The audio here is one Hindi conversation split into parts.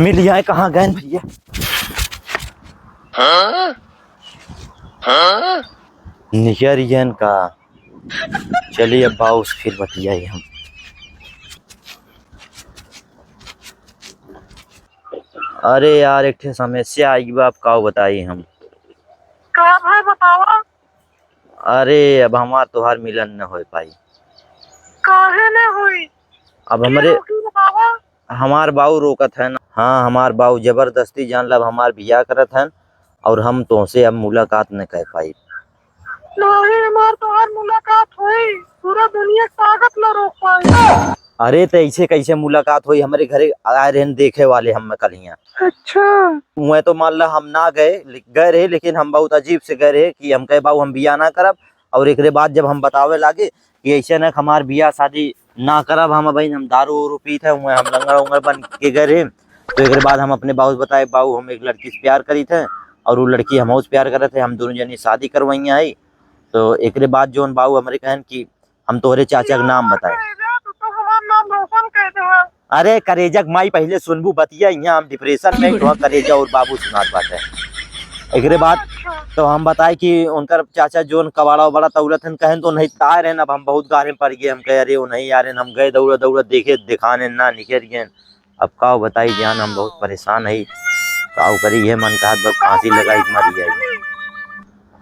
मिल जाए कहाँ गए भैया। निजरियन का चलिए अब बाउस फिर बतियाई हम। अरे यार एक ठे समस्या आई बा, आप का बताई हम। का भाई बतावा। अरे अब हमार तोहार मिलन न हो पाई। काहे ने हुई। अब के हमारे रोकी बतावा। हमार बाऊ रोकत है ना। हाँ हमार बाऊ जबरदस्ती जान लब हमार बियाह करत हन और हम तुमसे अब मुलाकात न कर पाई। नहीं हमार तोहार मुलाकात हुई, पूरा दुनिया ताकत न रोक पाई। अरे तो ऐसे कैसे मुलाकात हुई, हमारे घरे आए रहे देखे वाले हम कल यहाँ। अच्छा। मैं तो मान ला हम ना गए रहे, लेकिन हम बहुत अजीब से गए रहे कि हम कहे बाबू हम बियाह ना करब। और एक बाद जब हम बतावे लागे कि ऐसे न हमार बियाह शादी ना करब, हम भाई हम दारू उरू पी थे, हम लंगर उंगर बन के गए रहे। तो एक बाद हम अपने बाबू बताए बाबू हम एक लड़की से प्यार करी थे और वो लड़की हम से प्यार करे थे, हम दोनों जनी शादी करवाई है। तो एक बाद जो बाबू हमारे कहन कि हम तोहरे चाचा का नाम बताए। तो हमार नाम रोशन कह दे। अरे करेजक माई पहले सुनबू बतिया, यहाँ हम डिप्रेशन में तो करेजा और बाबू सुनात बात है। एक बाद तो हम बताए कि उनकर चाचा जोन कबाड़ा वबाड़ा तौलत हन कहन तो नहीं ताए रहे। अब हम बहुत गारे पड़ गए, हम कहे अरे वो नहीं आ रहे, हम गए दौड़त दौड़त देखे दिखाने ना निकल गए। अब का बताई जान हम बहुत परेशान है, का करी है मन का फांसी लगाई मर जाए।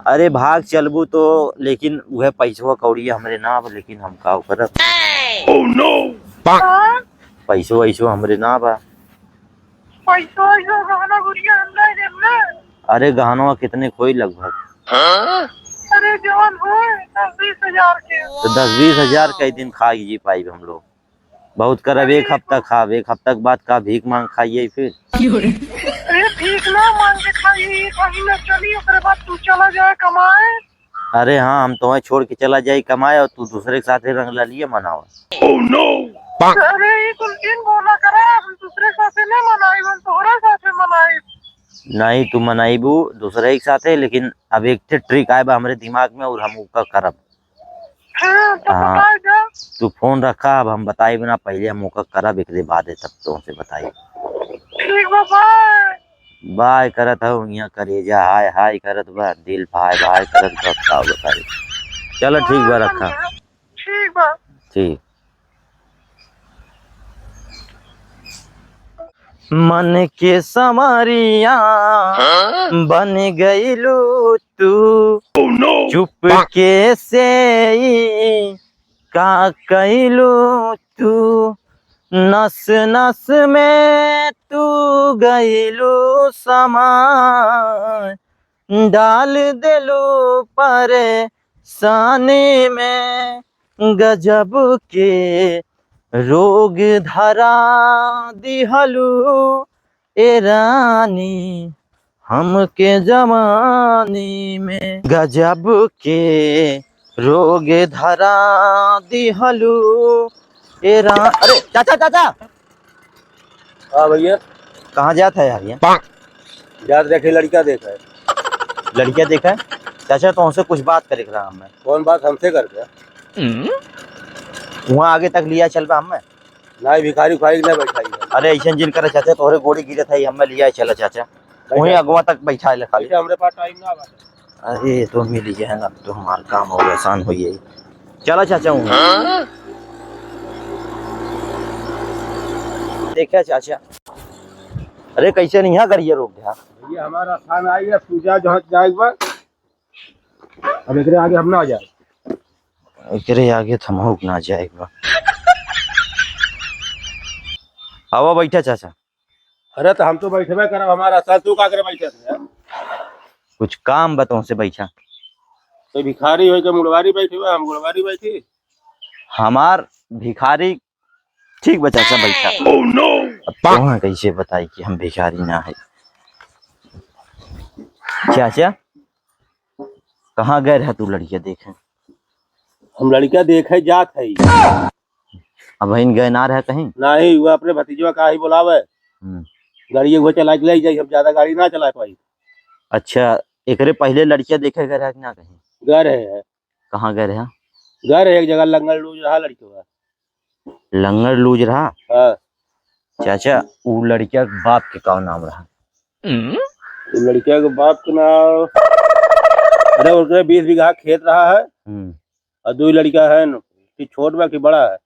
अरे भाग चलबू तो लेकिन वह पैसवा कौड़ी हमरे ना, लेकिन हम का करब। Oh no! पैसो वैसो हमरे ना बा। पैसा गहना गुड़िया हमला देना। अरे गहनवा कितने खोई लगभग। अरे जवान हो 10-20 हजार के। तो 10-20 हजार कई दिन खा जी पाई हम लोग। बहुत करब एक हफ्ता खाब, एक हफ्ता के बाद का भीख मांग खाइए फिर। अरे भीख ना मांग के खाइए, महीना चली उसके बाद तू चला जाए कमाए। अरे हाँ हम तुम्हें छोड़ के चला जाए कमाए और तू दूसरे के साथ रंग लिये मनावा। Oh no! अरे ये कुल दिन बोला करा, हम दूसरे साथे नहीं मनाई, हम तोहरा साथे मनाई। नहीं तू मनाइबू दूसरे के साथ है, लेकिन अब एक ट्रिक आए बा हमारे दिमाग में और हम उसका करब। हाँ तो हाँ बताए जा। तू फोन रखा, अब हम बताई बिना पहले हम उसका करब, एक बाद है तब तुमसे बताई। ठीक बा बाय। बाय करत हो यहाँ करेजा हाय हाय करत बा, दिल भाई भाई करत बा, का बताई। चलो ठीक बा रखा। ठीक बा। ठीक। मन के समरिया बन गईलू तू। Oh no! चुपके से ही का कैलू तू, नस नस में तू गईलू समा, डाल दिलू परेशानी में, गजब के रोग धरा दिहलू ए रानी हमके जवानी में, गजब के रोग धरा दिहलू ए अरे चाचा चाचा। हाँ भैया कहाँ जाता है यार ये? यार देखे लड़का देखा है। लड़किया देखा है चाचा, तो उनसे कुछ बात करे रहा मैं। कौन बात हमसे कर गया? वहाँ आगे तक लिया चल रहा हमें। ना भिखारी उखारी ना बैठाई है। अरे ऐसा जिन करे चाचा तोहरे गोड़ी गिरे था हमें लिया चला चाचा, वहीं अगवा तक बैठा है खाली। हमरे पास टाइम ना बा। अरे तो मिल है ना, तो हमारा काम हो आसान हो यही। चला चाचा हूँ देखा चाचा। अरे कैसे नहीं यहाँ करिए रोक दिया भैया हमारा स्थान आई है, पूजा जहाँ जाएगा अब एक आगे हम ना जाए। एकरे आगे थमहुक ना जाएगा। आवा बैठा चाचा। अरे तो हम तो बैठे करब, हमारा साथ तू का करे बैठे थे? कुछ काम बताओ से बैठा। तो भिखारी हो के मुड़वारी बैठे हुए, हम मुड़वारी बैठी। हमार भिखारी ठीक बचा चाचा बैठा। Oh no! अब तो कैसे बताई कि हम भिखारी ना है। चाचा कहाँ गए रहा तू लड़किया देखे? हम लड़का देखे जात है। अब बहन गए ना रहा कहीं? नहीं वो अपने भतीजवा का ही बुलावे, गाड़ी वो चला के ले जाए, हम ज्यादा गाड़ी ना चला पाई। अच्छा एकरे पहले लड़किया देखे गए रहा कि ना कहीं? गए रहे। कहाँ गए रहा? गए रहे एक जगह लंगर लूज रहा लड़के। लंगर लूज रहा? हाँ। चाचा वो लड़किया के बाप के का नाम रहा? तो लड़किया के बाप का नाम, अरे उसके 20 बीघा खेत रहा है और 2 लड़का है न, कि छोट बा कि बड़ा है।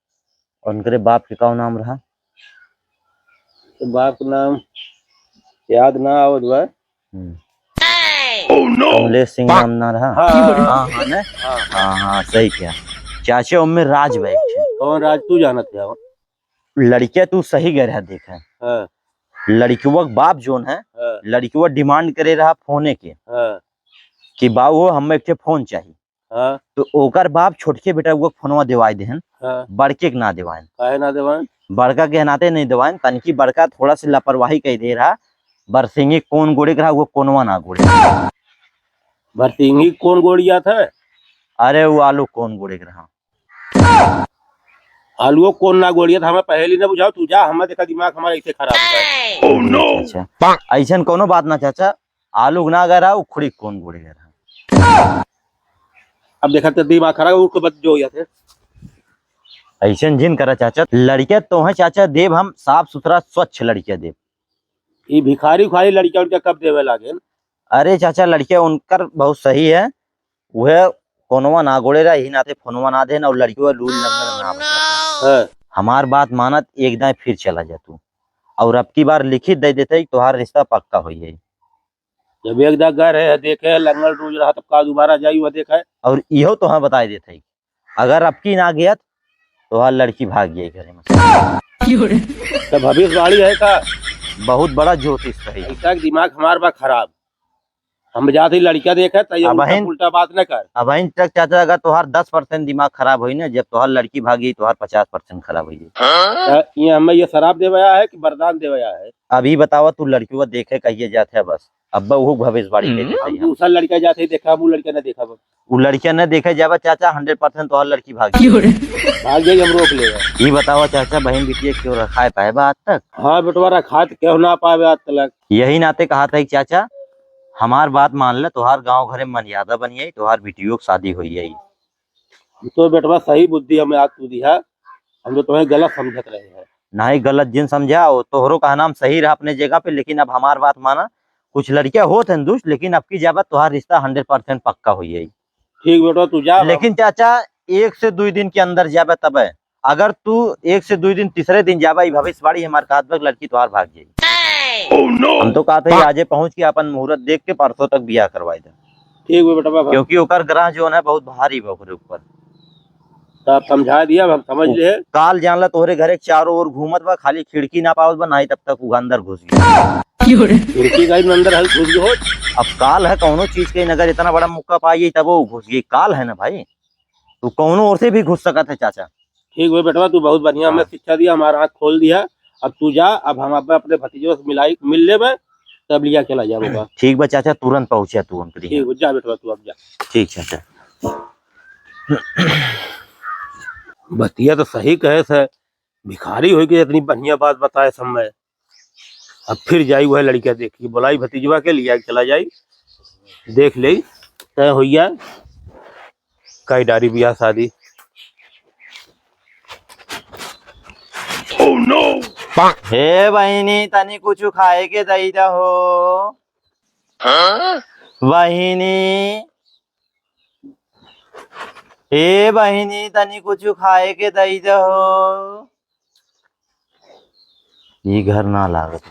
और उनके बाप के का नाम रहा? तो बाप का नाम याद ना आवत बा। कमलेश सिंह नाम ना रहा? हाँ हाँ ने? हाँ सही क्या चाचा उनमें राज भाई छे। कौन राज तू जानत है? लड़किया तू सही गए रहा देखे। हाँ लड़कियों का बाप जोन है, हाँ लड़कियों डिमांड करे रहा फोने के हाँ कि बाबू हमें एक फोन चाहिए। हाँ तो ओकर बाप छोटके बेटा वो फोनवा दिवाई देहन, हाँ। बड़के के ना दिवाएन। काहे ना देवान? बड़का के नाते नहीं दिवाएन, तनकी बड़का थोड़ा सी लापरवाही कह दे रहा, बरसिंगी कौन गोड़े रहा वो कोनवा ना गोड़े। भरसिंगी कौन गोड़िया था? अरे वो आलू कौन गोड़े रहा? आलूओ कौन ना गोड़िया था? हमें पहले ना बुझाओ, तू जा, हमें देखा दिमाग हमारा ऐसे खराब है। अच्छा ऐसा कोनो बात ना चाचा, आलू ना गरा उखड़ी कौन गोड़े रहा? अब देखा तो दिमाग खराब, उसको बच जो हो जाते। ऐसा जिन करा चाचा, लड़किया तो है चाचा देव, हम साफ सुथरा स्वच्छ लड़किया देव। ये भिखारी उखारी लड़किया उनका कब देवे लागे? अरे चाचा लड़किया उनकर बहुत सही है, वह कोनवा ना गोड़े रहा ही नाते फोनवा ना देना, और लड़कियों लूल लंगर ना बता। हमार बात मानत एक दाएं फिर चला जा तू, और अब की बार लिखित दे देते तुम्हारा रिश्ता पक्का हो जाए। जब एक दा घर है देखे लंगल रोज रहा तब का दोबारा जाई हुआ देखा है। और इहो तो हाँ बता देते अगर अब की ना गया तो हर लड़की भाग गई घरे में। तो भविष्यवाणी है का? बहुत बड़ा ज्योतिष है। ऐसा दिमाग हमार बा खराब, हम जाते लड़किया देखे तो उल्टा बात न कर। अब तक चाचा अगर तोहार 10% दिमाग खराब हुई ना, जब तोहार लड़की भागी तोहार 50% खराब हुई। ये हमें ये शराब देवया है कि वरदान देवया है? अभी बतावा तू लड़कियों देखे कहिए जाते है बस, अब वो भविष्यवाणी दूसरा लड़का जाते देखा, वो लड़का ने देखा, वो लड़किया न देखे जावा चाचा 100% तोहार लड़की भागी भाग जाए, हम रोक लेगा। ये बतावा चाचा बहन बिटिया क्यों रखा है पाए आज तक? हाँ बेटवा रखा क्यों ना पावे आज तक। यही नाते कहा था कि चाचा हमार बात मान ले, तोहार गांव घरे मर्यादा बनिए, तोहार बिटियों की शादी हुई है। तो बेटवा सही बुद्धि हमें आज तू दिया, हम तो तुम्हें गलत समझत रहे हैं। नहीं गलत जिन समझा, तोहरों का नाम सही रहा अपने जगह पे, लेकिन अब हमार बात माना, कुछ लड़कियां होत हैं दुष्ट, लेकिन अब की जाबत तोहार रिश्ता 100% पक्का हुई है। ठीक बेटा तू जा। लेकिन चाचा 1 से 2 दिन के अंदर जाबे तब, अगर तू 1 से 2 दिन तीसरे दिन जाबा भविष्यवाणी हमारे कहा लड़की तोहार भाग जाएगी। हम तो कहते हैं आजे पहुंच के अपन मुहूर्त देख के परसों तक बियाह करवाई दे। ठीक है बेटा, क्योंकि ओकर ग्रह जो है बहुत भारी बा ओकरे ऊपर। तब समझा दिया, हम समझ ले। काल जानला तोहरे घरे चारों ओर घूमत बा, खाली खिड़की ना पावत बा, नहीं तब तक वो अंदर घुस गया। खिड़की का अंदर है घुस गयो। अब काल है कौनो चीज के, नगर इतना बड़ा मुक्का पाई तब वो घुस गई। काल है ना भाई, तू कौनो ओर से भी घुस सकत है चाचा। ठीक है बेटा, तू बहुत बढ़िया हमें शिक्षा दिया, हमारा आँख खोल दिया। अब तू जा, अब हम अपने भतीजों से मिल ले, तब लिया चला जाऊंगा। ठीक बा चाचा, तुरंत पहुंचा तू उनके। ठीक जा बेटा तू अब जा। ठीक चाचा। बतिया तो सही कहे से, भिखारी हो के इतनी बढ़िया बात बताए समय। अब फिर जाई वह लड़किया देखी, बोलाई भतीजवा के लिया चला जाई, देख ले तय हो कई डारी बियाह शादी। Oh no! हे बहिनी तनी कुछ खाए के दई हो। बहिनी, हे बहिनी तनी कुछ खाए के दई हो। ये घर ना लागत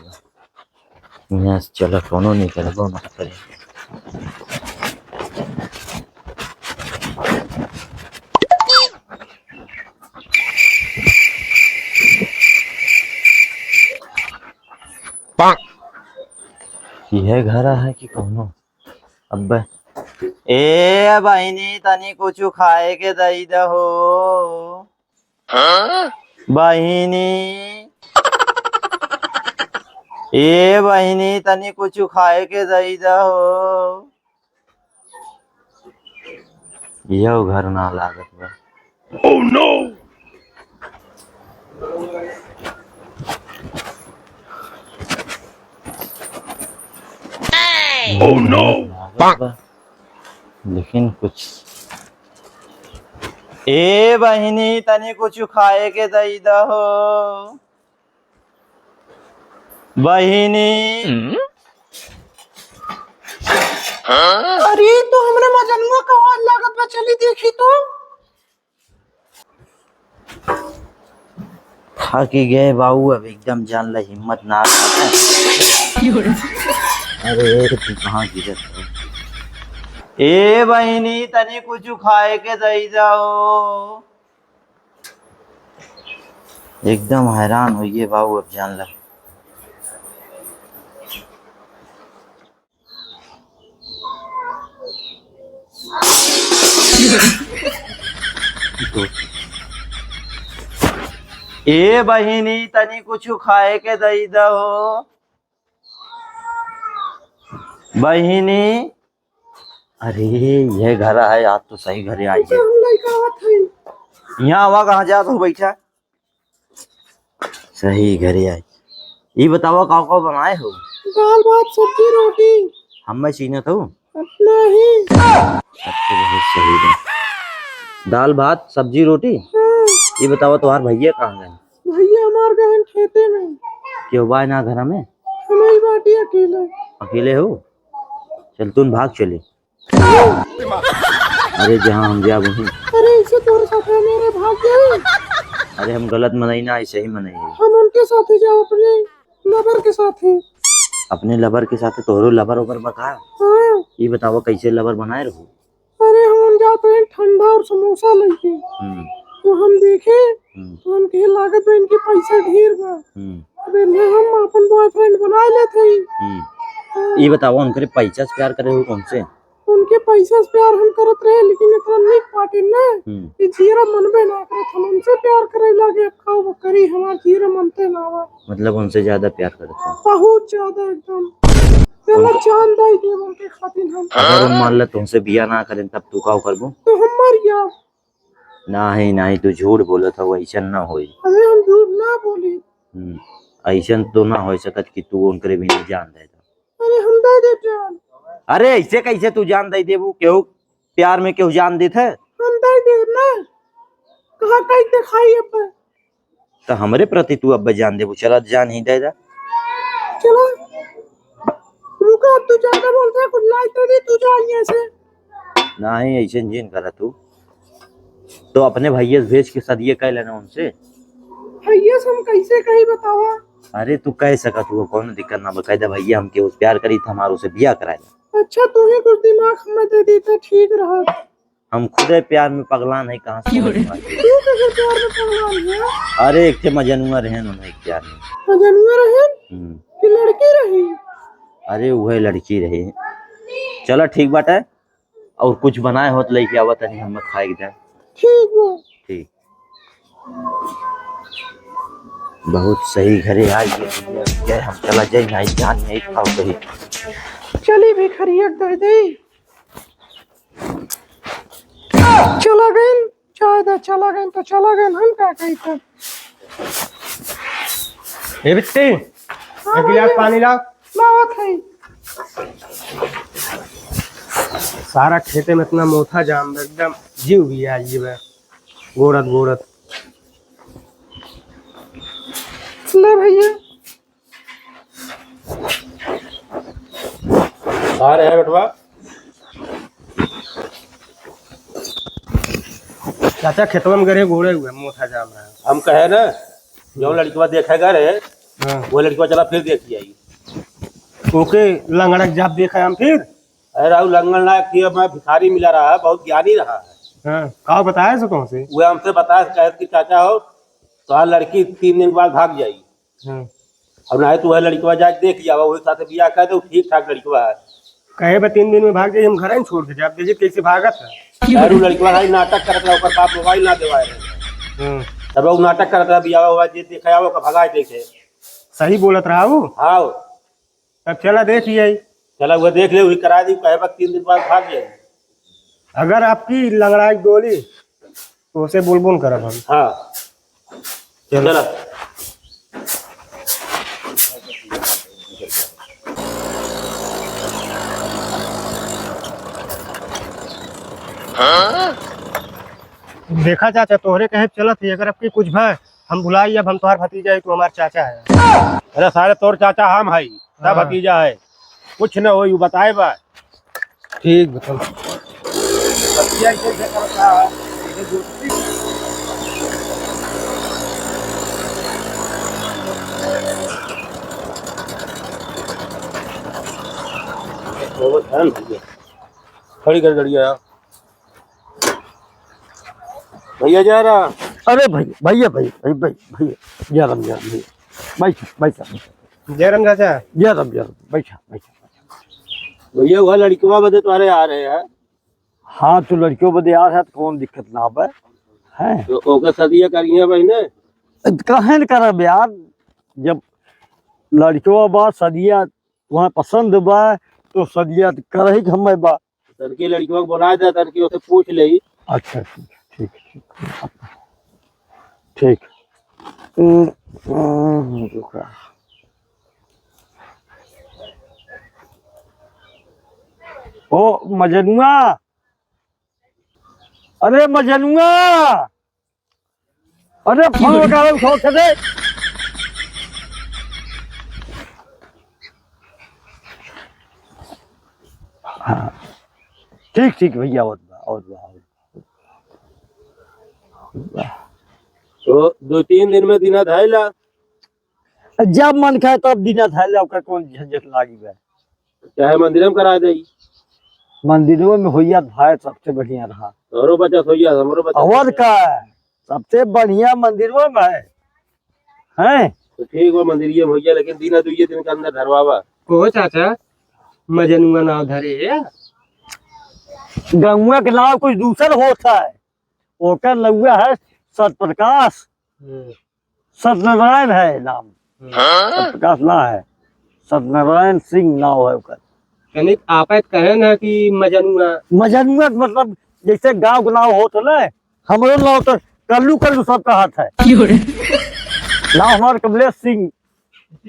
यहाँ से चल, कोनो नहीं करे वो मत करे। यह घर है कि कोनो? अब ए बहिनी तनी कुछ खाए के दई हो। बहिनी, ए बहिनी तनी कुछ खाए के दई हो। यह घर ना लागत बा। Oh no! Oh no! लेकिन कुछ, ए बहिनी तनी कुछ खाए के दई हो। बहिनी अरे तो हमरे मजनुआ का आवाज लागत बा, चली देखी तो। थक गए बाबू, अब एकदम जान ला हिम्मत ना है। अरे तू कहाँ गिरत है? ए बहिनी तनी कुछ खाए के दई जाओ। एकदम हैरान होइए बाबू, अब जान ला। ए बहिनी तनी कुछ खाए के दई दो। बहिनी अरे ये घर है, आज तो सही घरे आई है। यहाँ हवा कहाँ जात हो बैठा? सही घरे आई। ये बताओ का बनाए हो? दाल भात सब्जी रोटी। हम मैं सीनत हूँ नहीं। बहुत सही है। दाल भात सब्जी रोटी। ये बताओ तुम्हार भैया कहाँ गए? भैया हमार गहन खेते में। क्यों बा ना घर में? हमारी बाटी अकेले। अकेले हो? चल तुम भाग चले। अरे जहाँ हम जा वहीं। अरे इसे तोरे साथ मेरे भाग गए। अरे हम गलत मनाई ना, ऐसे ही मनाई। हम उनके साथ ही जाओ, अपने लवर के साथ ही। अपने लवर के साथ? तोरो लवर ओवर बका। हाँ। ये बताओ कैसे लवर बनाए रहो? अरे हम जाते हैं ठंडा और समोसा लेके। तो हम देखे तो हम कहे लागत में इनके पैसा ढेर बा। अबे ले हम अपन बॉयफ्रेंड बना लेते ही। ये बताओ उनके पैसा से प्यार करे हो कौन से? उनके पैसा से प्यार हम करत रहे, लेकिन इतना निक पाटे ना कि जीरा मनबे ना करत। हम उनसे प्यार करे लागे, अब खाओ वो करी, हमार जीरा मनते ना हुआ। मतलब उनसे ज्यादा प्यार करते हो? बहुत ज्यादा एकदम। चलो जान दे दे उनके खातिर हम। अगर हम मान ले तुमसे बिया ना करें तब तू का करबो? तो हम मर गया। नहीं नहीं तू झूठ बोलत हो, ऐसा ना होई। अरे हम झूठ ना बोली। ऐसा तो ना हो सकत कि तू उनके बिना जान दे। अरे हम दे दे जान। अरे ऐसे कैसे तू जान दे देबू? केहू प्यार में केहू जान देत है? हम दे दे ना। कहाँ कहीं दिखाई अब। तो हमारे प्रति तू अब जान देबू? चला जान ही दे जा। चलो रुको, अब तू ज्यादा बोलता है, कुछ लाइट तो नहीं, तू जा यहाँ से। नहीं ऐसे जिन करा तू तो अपने भैया भेज के सदिये कह लेना उनसे। भैया से हम कैसे कहीं बतावा? अरे तू कह सकत हुआ, कौन दिक्कत ना, बकायदा भैया हमके उस प्यार करी था, हमारे से बिया कराया। अच्छा तू ही कुछ दिमाग हमें दे देता ठीक रहा। हम खुद प्यार में पगला नहीं, कहाँ से समझ पाए। तू कैसे प्यार में पगला है? अरे एक थे मजनुआ रहे उन्हें प्यार में। मजनुआ रहे कि लड़की रही? अरे वह लड़की रही। चलो ठीक बात है, और कुछ बनाए हो तो लेके आवत नहीं, हम खाए जाए। ठीक है ठीक। बहुत सही घरे आई है, हम चला जाए नहीं जान नहीं खाओ कहीं। चली भी खरीद दे दे। चला गए चाय दे, चला गए तो चला गए, हम क्या कही था। ए बिट्टी एक गिलास पानी ला। लावत है। सारा खेते में इतना मोथा जाम एकदम जीव भी आ जीव गोरत गोरत। ले भैया। आ रहे हैं बेटवा। चाचा खेतवा में गए घोड़े हुए मोथा जाम रहा है। हम कहे ना जो लड़कवा देखेगा रे वो लड़कवा चला फिर देखी आई। ओके लंगड़क जाप देखा हम फिर। अरे राहुल लंगड़ ना कि मैं भिखारी मिला रहा है, बहुत ज्ञानी रहा है। हाँ कहा बताया सो कौन से? वो हमसे बताया कहे कि चाचा हो तो हाँ लड़की 3 दिन बाद भाग जाएगी। और ना तो वह लड़कवा जाके देख जावा, वही साथ बियाह कर दो, ठीक ठाक लड़कवा है। कहे 3 दिन में भाग जाइए, हम घर ही छोड़ के जाए। देखिए कैसे भागत है। यार लड़कवा भाई नाटक करत रहा, ओकर बाप मोबाइल ना देवाए रहे। तब वो नाटक करत रहा, बियाह हुआ जे देखा वो का भगाए देखे। सही बोलत रहा वो। हाँ तब चला देख लिया। चला वो देख ले, वही करा दी, कहे 3 दिन बाद भाग जाए। अगर आपकी लंगड़ाई गोली तो उसे बुलबुल करब हम। हाँ चला। देखा चाचा तोहरे कहे चलत है, अगर आपकी कुछ भाई हम भुलाई, अब हम तुम्हार भतीजा है, तू हमार चाचा है। अरे सारे तोर चाचा हम है, सब भतीजा है, कुछ न हो बताए बा। ठीक बताओ। भतीजा कैसे करता है, ये दोस्ती वो ध्यान भैया, खड़ी कर गड़िया भैया जा रहा। अरे भैया भैया भैया जयराम भैया, बैठा जयराम चाचा। जयराम बैठा। भैया वह लड़कियों बदे तुम्हारे आ रहे हैं। हाँ तो लड़कियों बदे आ रहा है तो कौन दिक्कत ना है तो ओकर सदिया करिए बहने, कहे न करब यार, जब लड़कियों बा सदिया वहाँ पसंद बा तो सदिया कर ही हमें बा। लड़की लड़कियों को बुला दे, लड़कियों से पूछ ले। अच्छा ठीक ठीक। ओ मजनुआ, अरे मजनुआ, अरे फोन लगा छोड़ दे। हाँ ठीक भैया, और तो 2-3 दिन में दिना धाइला, जब मन खाए तब दिना था ओकर कौन झंझट लागी बे। चाहे मंदिर में करा दे, मंदिरों में होइया भाई सबसे बढ़िया रहा। तोरो बच्चा सोइया, हमरो बच्चा और का सबसे बढ़िया मंदिरों में है। तो ठीक हो मंदिर में होइया, लेकिन दिना 2 दिन के अंदर धरवावा। को चाचा मजनुआ नाव धरे, गंगुआ के नाम कुछ दूसर होता है, ओकर लौआ है सतप्रकाश, सत्यनारायण है नाम। सतप्रकाश ना है, सत्यनारायण सिंह नाम है ओकर। कनिक आपत कहे ना कि मजनुआ मजनुआ के मतलब जैसे गांव के नाम होता ना, हमरो नाम तो कल्लू सबका हाथ है। नाम हमारे कमलेश सिंह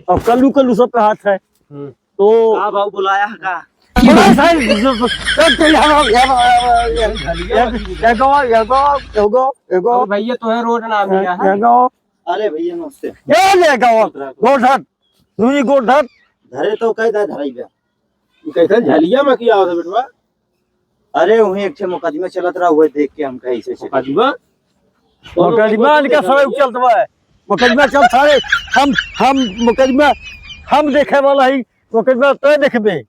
और कल्लू सबका हाथ है। तो हाँ भाऊ बुलाया है का? भैया तो है रोड नाम लिया है। अरे भैया नमस्ते। गोढ़ धरे तो कई दा धराई बे। कैसे झलिया में किया होता बेटवा? अरे वही एक मुकदमा चलत रहा, हुए देख के हम कहीं से मुकदमा का समय चलता है। मुकदमा चल सारे हम मुकदमा हम देखे वाला ही मुकदमा तो देखबे।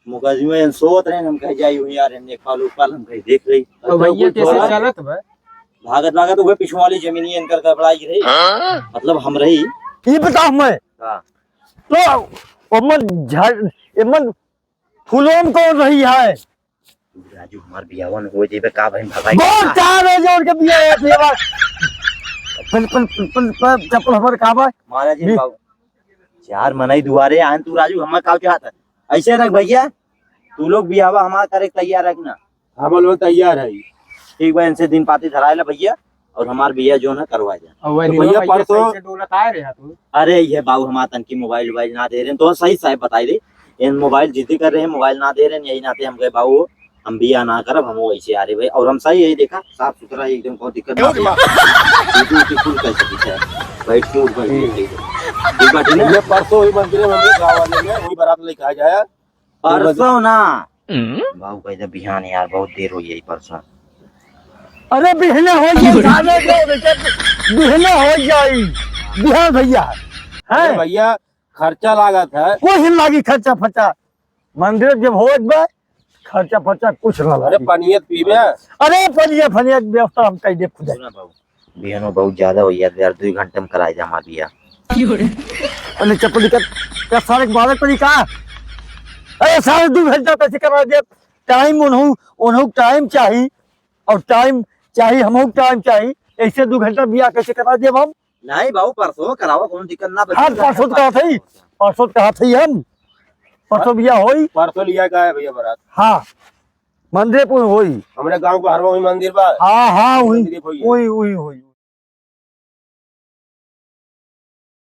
मुकदमे इन सोत रहे हम कहीं जाई हुई यार, इन्हें कालू पाल हम कहीं देख रही। तो भैया कैसे चलत बे? भागत हुए पिछुआ वाली जमीन इनकर कबड़ाई रही, मतलब हम रही। ये बताओ मैं हाँ। तो मन फूलों में कौन रही है? राजू हमार बियावन हो जेबे का भाई भगाई। कौन चार है जो उनके बिया है बिया? चप्पल हमारे कहाँ बा? महाराज जी बाबू 4 मनाई दुआरे आन तू राजू हमार का चाहता ऐसे रख भैया, तू लोग बियावा हमारा करे तैयार रखना। हम लोग तैयार है। ठीक भाई, इनसे दिन पाती धराए ला भैया, और हमार बिया जो है करवा जा। और वही भैया भैया परसों से डोलत आए रे तू। अरे ये बाबू हमारा तनकी मोबाइल ना दे रहे हैं, तो सही साहब बताई दे इन मोबाइल जिद्दी कर रहे हैं, मोबाइल ना दे रहे हैं, यही नाते हम गए बाबू हम बिया ना करब, हम वैसे आ रहे भाई। और हम सही यही देखा साफ सुथरा एकदम, कोई दिक्कत ना बैठ के उठ बैठ। ये परसों हुई मंदिर में गाँव वाले में वही बारात लेके आ जाया। परसों ना बाबू कह बिहान यार, बहुत देर हो गई परसों। अरे बिहने हो जाई बिहार भैया है। भैया खर्चा लागत है, कुछ लागी खर्चा फर्चा, मंदिर जब हो जाए खर्चा फर्चा कुछ ना अरे लागी। पनियत पीबे। अरे पनिया फनिया की व्यवस्था हम कहीं दे खुद। बिहानो बहुत ज्यादा हो गया यार, 2 घंटे में कराए जा हमार बिया। अरे चप्पल का सारे 12 तरीका, अरे साढ़े 2 घंटा कैसे करा दे? टाइम उन्हों टाइम चाहिए, और टाइम चाहिए हमको टाइम चाहिए, ऐसे 2 घंटा बिया कैसे करा दे हम? नहीं बाबू परसों करावा, कोई दिक्कत ना। हाँ परसों कहा थी हम परसों बिया होई। परसों लिया का है भैया बारात? हाँ मंदिर पर होई, हमारे गांव को हर वही मंदिर बा। हाँ मंदिर पे होई है। हुई